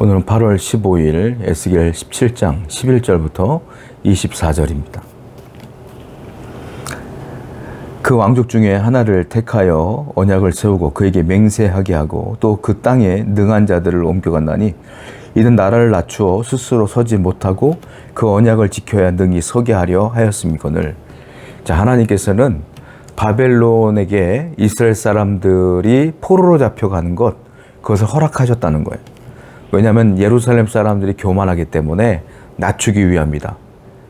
오늘은 8월 15일 에스겔 17장 11절부터 24절입니다. 그 왕족 중에 하나를 택하여 언약을 세우고 그에게 맹세하게 하고 또 그 땅에 능한 자들을 옮겨간다니 이는 나라를 낮추어 스스로 서지 못하고 그 언약을 지켜야 능히 서게 하려 하였음이거늘. 자, 하나님께서는 바벨론에게 이스라엘 사람들이 포로로 잡혀가는 그것을 허락하셨다는 거예요. 왜냐하면 예루살렘 사람들이 교만하기 때문에 낮추기 위함이다.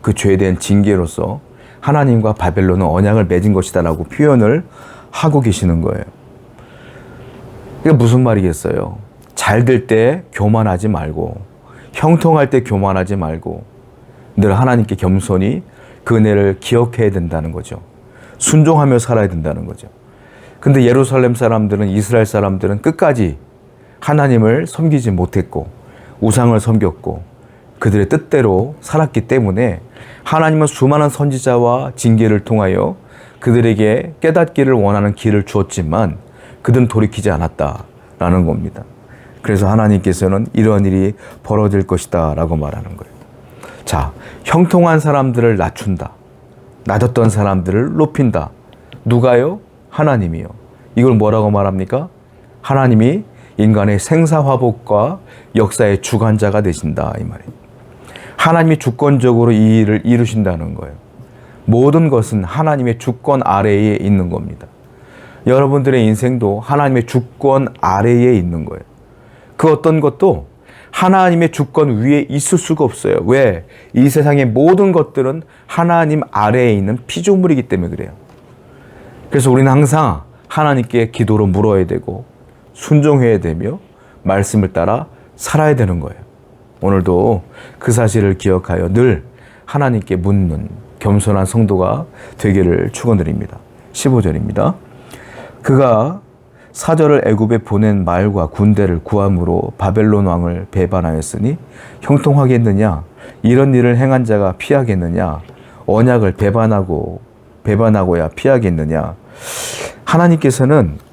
그 죄에 대한 징계로서 하나님과 바벨론은 언약을 맺은 것이다 라고 표현을 하고 계시는 거예요. 이게 무슨 말이겠어요? 잘 될 때 교만하지 말고, 형통할 때 교만하지 말고 늘 하나님께 겸손히 그 은혜를 기억해야 된다는 거죠. 순종하며 살아야 된다는 거죠. 근데 예루살렘 사람들은, 이스라엘 사람들은 끝까지 하나님을 섬기지 못했고 우상을 섬겼고 그들의 뜻대로 살았기 때문에 하나님은 수많은 선지자와 징계를 통하여 그들에게 깨닫기를 원하는 길을 주었지만 그들은 돌이키지 않았다라는 겁니다. 그래서 하나님께서는 이러한 일이 벌어질 것이다 라고 말하는 거예요. 자, 형통한 사람들을 낮춘다. 낮았던 사람들을 높인다. 누가요? 하나님이요. 이걸 뭐라고 말합니까? 하나님이 인간의 생사화복과 역사의 주관자가 되신다, 이 말이에요. 하나님이 주권적으로 이 일을 이루신다는 거예요. 모든 것은 하나님의 주권 아래에 있는 겁니다. 여러분들의 인생도 하나님의 주권 아래에 있는 거예요. 그 어떤 것도 하나님의 주권 위에 있을 수가 없어요. 왜? 이 세상의 모든 것들은 하나님 아래에 있는 피조물이기 때문에 그래요. 그래서 우리는 항상 하나님께 기도로 물어야 되고 순종해야 되며 말씀을 따라 살아야 되는 거예요. 오늘도 그 사실을 기억하여 늘 하나님께 묻는 겸손한 성도가 되기를 축원드립니다. 15절입니다. 그가 사절을 애굽에 보낸 말과 군대를 구함으로 바벨론 왕을 배반하였으니 형통하겠느냐? 이런 일을 행한 자가 피하겠느냐? 언약을 배반하고야 피하겠느냐? 하나님께서는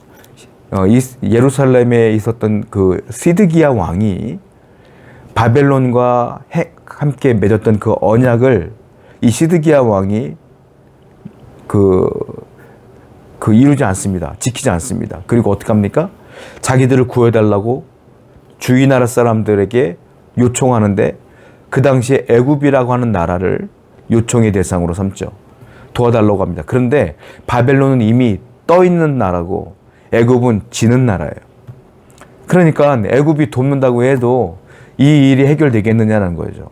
예루살렘에 있었던 그 시드기야 왕이 바벨론과 함께 맺었던 그 언약을 이 시드기야 왕이 이루지 않습니다. 지키지 않습니다. 그리고 어떻게 합니까? 자기들을 구해달라고 주위 나라 사람들에게 요청하는데 그 당시에 애굽이라고 하는 나라를 요청의 대상으로 삼죠. 도와달라고 합니다. 그런데 바벨론은 이미 떠 있는 나라고 애굽은 지는 나라예요. 그러니까 애굽이 돕는다고 해도 이 일이 해결되겠느냐는 거죠.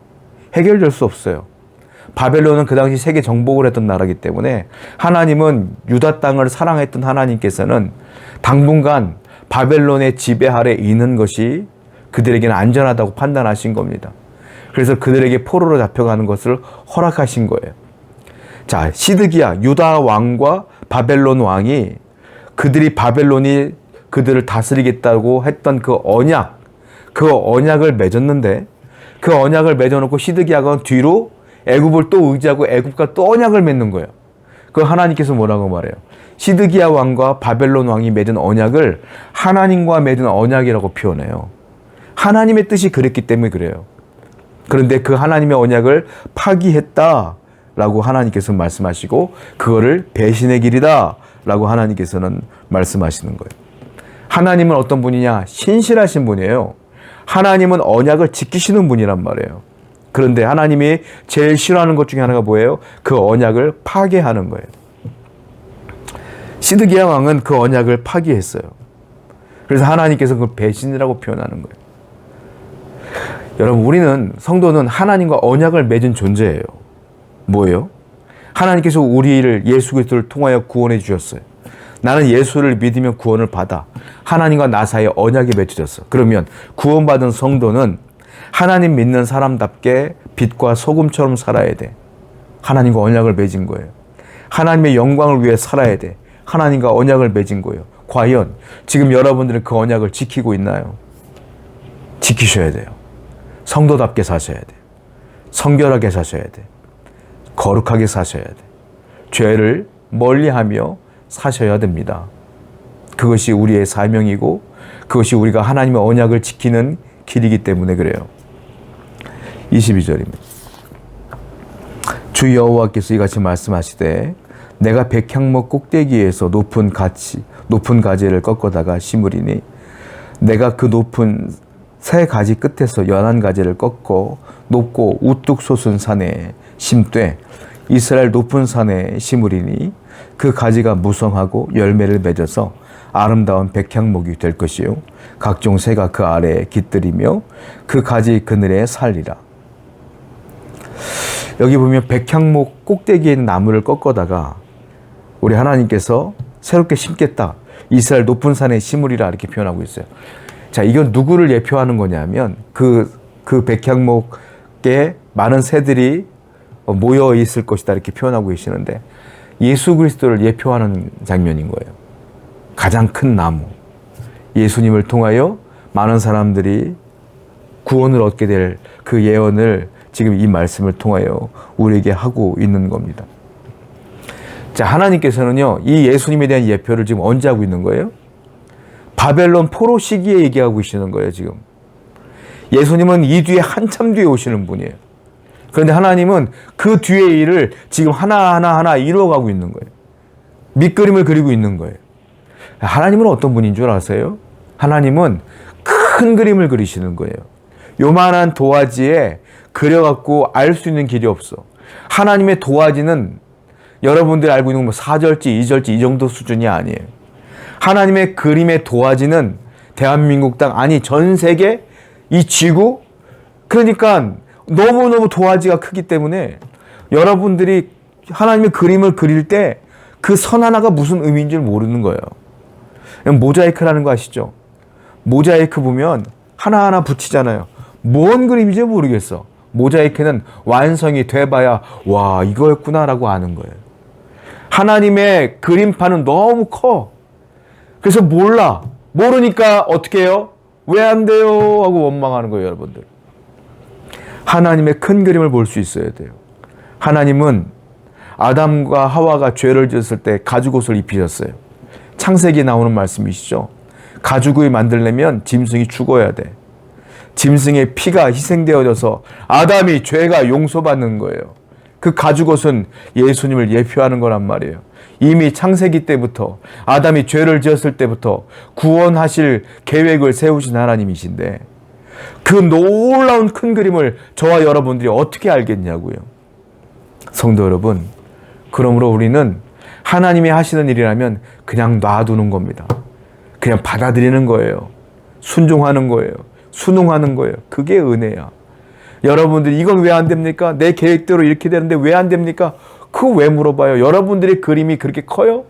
해결될 수 없어요. 바벨론은 그 당시 세계 정복을 했던 나라이기 때문에 하나님은 유다 땅을 사랑했던 하나님께서는 당분간 바벨론의 지배 아래 있는 것이 그들에게는 안전하다고 판단하신 겁니다. 그래서 그들에게 포로로 잡혀가는 것을 허락하신 거예요. 자, 시드기야 유다 왕과 바벨론 왕이 그들이 바벨론이 그들을 다스리겠다고 했던 그 언약을 맺었는데 그 언약을 맺어놓고 시드기야가 뒤로 애굽을 또 의지하고 애굽과 또 언약을 맺는 거예요. 그 하나님께서 뭐라고 말해요? 시드기야 왕과 바벨론 왕이 맺은 언약을 하나님과 맺은 언약이라고 표현해요. 하나님의 뜻이 그랬기 때문에 그래요. 그런데 그 하나님의 언약을 파기했다라고 하나님께서 말씀하시고 그거를 배신의 길이다 라고 하나님께서는 말씀하시는 거예요. 하나님은 어떤 분이냐? 신실하신 분이에요. 하나님은 언약을 지키시는 분이란 말이에요. 그런데 하나님이 제일 싫어하는 것 중에 하나가 뭐예요? 그 언약을 파괴하는 거예요. 시드기야 왕은 그 언약을 파괴했어요. 그래서 하나님께서 그걸 배신이라고 표현하는 거예요. 여러분, 우리는 성도는 하나님과 언약을 맺은 존재예요. 뭐예요? 하나님께서 우리를 예수 그리스도를 통하여 구원해 주셨어요. 나는 예수를 믿으면 구원을 받아. 하나님과 나 사이에 언약이 맺어졌어. 그러면 구원받은 성도는 하나님 믿는 사람답게 빛과 소금처럼 살아야 돼. 하나님과 언약을 맺은 거예요. 하나님의 영광을 위해 살아야 돼. 하나님과 언약을 맺은 거예요. 과연 지금 여러분들은 그 언약을 지키고 있나요? 지키셔야 돼요. 성도답게 사셔야 돼요. 성결하게 사셔야 돼요. 거룩하게 사셔야 돼요. 죄를 멀리하며 사셔야 됩니다. 그것이 우리의 사명이고 그것이 우리가 하나님의 언약을 지키는 길이기 때문에 그래요. 22절입니다. 주 여호와께서 이같이 말씀하시되 내가 백향목 꼭대기에서 높은 가지를 꺾어다가 심으리니 내가 그 높은 새 가지 끝에서 연한 가지를 꺾어 높고 우뚝 솟은 산에 심되 이스라엘 높은 산에 심으리니 그 가지가 무성하고 열매를 맺어서 아름다운 백향목이 될 것이요 각종 새가 그 아래에 깃들이며 그 가지 그늘에 살리라. 여기 보면 백향목 꼭대기에 있는 나무를 꺾어다가 우리 하나님께서 새롭게 심겠다. 이스라엘 높은 산에 심으리라 이렇게 표현하고 있어요. 자, 이건 누구를 예표하는 거냐면 그 백향목에 많은 새들이 모여 있을 것이다 이렇게 표현하고 계시는데 예수 그리스도를 예표하는 장면인 거예요. 가장 큰 나무. 예수님을 통하여 많은 사람들이 구원을 얻게 될 그 예언을 지금 이 말씀을 통하여 우리에게 하고 있는 겁니다. 자, 하나님께서는요, 이 예수님에 대한 예표를 지금 언제 하고 있는 거예요? 바벨론 포로 시기에 얘기하고 계시는 거예요, 지금. 예수님은 이 뒤에 한참 뒤에 오시는 분이에요. 그런데 하나님은 그 뒤의 일을 지금 하나하나 이루어가고 있는 거예요. 밑그림을 그리고 있는 거예요. 하나님은 어떤 분인 줄 아세요? 하나님은 큰 그림을 그리시는 거예요. 요만한 도화지에 그려갖고 알 수 있는 길이 없어. 하나님의 도화지는 여러분들이 알고 있는 4절지, 2절지 이 정도 수준이 아니에요. 하나님의 그림의 도화지는 대한민국 땅, 아니 전 세계 이 지구, 그러니까 너무너무 도화지가 크기 때문에 여러분들이 하나님의 그림을 그릴 때 그 선 하나가 무슨 의미인 줄 모르는 거예요. 모자이크라는 거 아시죠? 모자이크 보면 하나하나 붙이잖아요. 뭔 그림인지 모르겠어. 모자이크는 완성이 돼봐야 와 이거였구나라고 아는 거예요. 하나님의 그림판은 너무 커. 그래서 모르니까 어떻게 해요? 왜 안 돼요? 하고 원망하는 거예요, 여러분들. 하나님의 큰 그림을 볼 수 있어야 돼요. 하나님은 아담과 하와가 죄를 지었을 때 가죽옷을 입히셨어요. 창세기에 나오는 말씀이시죠. 가죽을 만들려면 짐승이 죽어야 돼. 짐승의 피가 희생되어져서 아담이 죄가 용서받는 거예요. 그 가죽옷은 예수님을 예표하는 거란 말이에요. 이미 창세기 때부터 아담이 죄를 지었을 때부터 구원하실 계획을 세우신 하나님이신데 그 놀라운 큰 그림을 저와 여러분들이 어떻게 알겠냐고요. 성도 여러분, 그러므로 우리는 하나님이 하시는 일이라면 그냥 놔두는 겁니다. 그냥 받아들이는 거예요. 순종하는 거예요. 순응하는 거예요. 그게 은혜야. 여러분들이 이건 왜 안 됩니까? 내 계획대로 이렇게 되는데 왜 안 됩니까? 그거 왜 물어봐요? 여러분들의 그림이 그렇게 커요?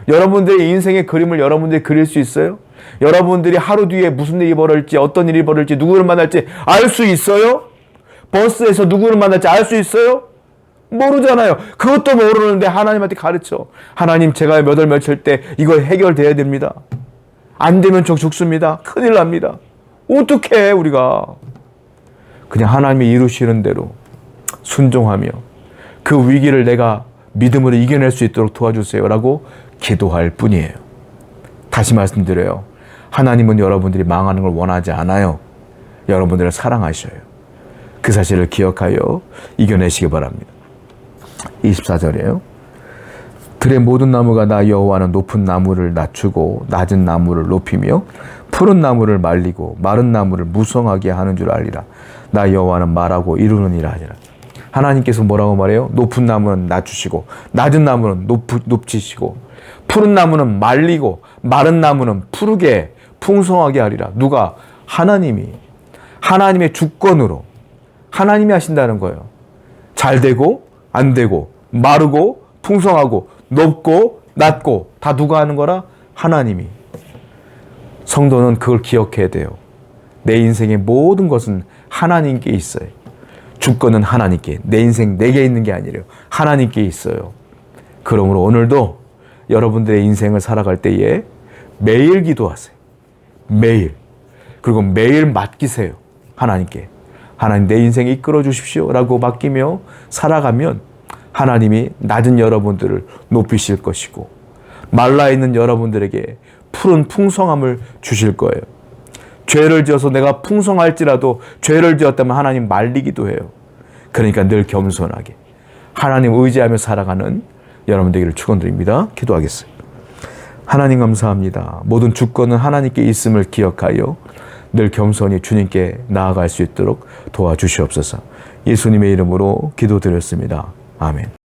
여러분들의 인생의 그림을 여러분들이 그릴 수 있어요? 여러분들이 하루 뒤에 무슨 일이 벌어질지, 어떤 일이 벌어질지, 누구를 만날지 알 수 있어요? 버스에서 누구를 만날지 알 수 있어요? 모르잖아요. 그것도 모르는데 하나님한테 가르쳐. 하나님, 제가 몇 월 며칠 때 이거 해결돼야 됩니다. 안 되면 저 죽습니다. 큰일 납니다. 어떻게 해, 우리가. 그냥 하나님이 이루시는 대로 순종하며 그 위기를 내가 믿음으로 이겨낼 수 있도록 도와주세요 라고 기도할 뿐이에요. 다시 말씀드려요. 하나님은 여러분들이 망하는 걸 원하지 않아요. 여러분들을 사랑하셔요. 그 사실을 기억하여 이겨내시기 바랍니다. 24절이에요. 들의 모든 나무가 나 여호와는 높은 나무를 낮추고 낮은 나무를 높이며 푸른 나무를 말리고 마른 나무를 무성하게 하는 줄 알리라. 나 여호와는 말하고 이루느니라 하니라. 하나님께서 뭐라고 말해요? 높은 나무는 낮추시고 낮은 나무는 높이시고 푸른 나무는 말리고 마른 나무는 푸르게 풍성하게 하리라. 누가? 하나님이. 하나님의 주권으로 하나님이 하신다는 거예요. 잘 되고 안 되고 마르고 풍성하고 높고 낮고 다 누가 하는 거라? 하나님이. 성도는 그걸 기억해야 돼요. 내 인생의 모든 것은 하나님께 있어요. 주권은 하나님께, 내 인생 내게 있는 게 아니래요. 하나님께 있어요. 그러므로 오늘도 여러분들의 인생을 살아갈 때에 매일 기도하세요. 매일. 그리고 매일 맡기세요. 하나님께. 하나님, 내 인생 이끌어 주십시오 라고 맡기며 살아가면 하나님이 낮은 여러분들을 높이실 것이고 말라있는 여러분들에게 푸른 풍성함을 주실 거예요. 죄를 지어서 내가 풍성할지라도 죄를 지었다면 하나님 말리기도 해요. 그러니까 늘 겸손하게 하나님 의지하며 살아가는 여러분 되기를 축원드립니다. 기도하겠습니다. 하나님 감사합니다. 모든 주권은 하나님께 있음을 기억하여 늘 겸손히 주님께 나아갈 수 있도록 도와주시옵소서. 예수님의 이름으로 기도드렸습니다. 아멘.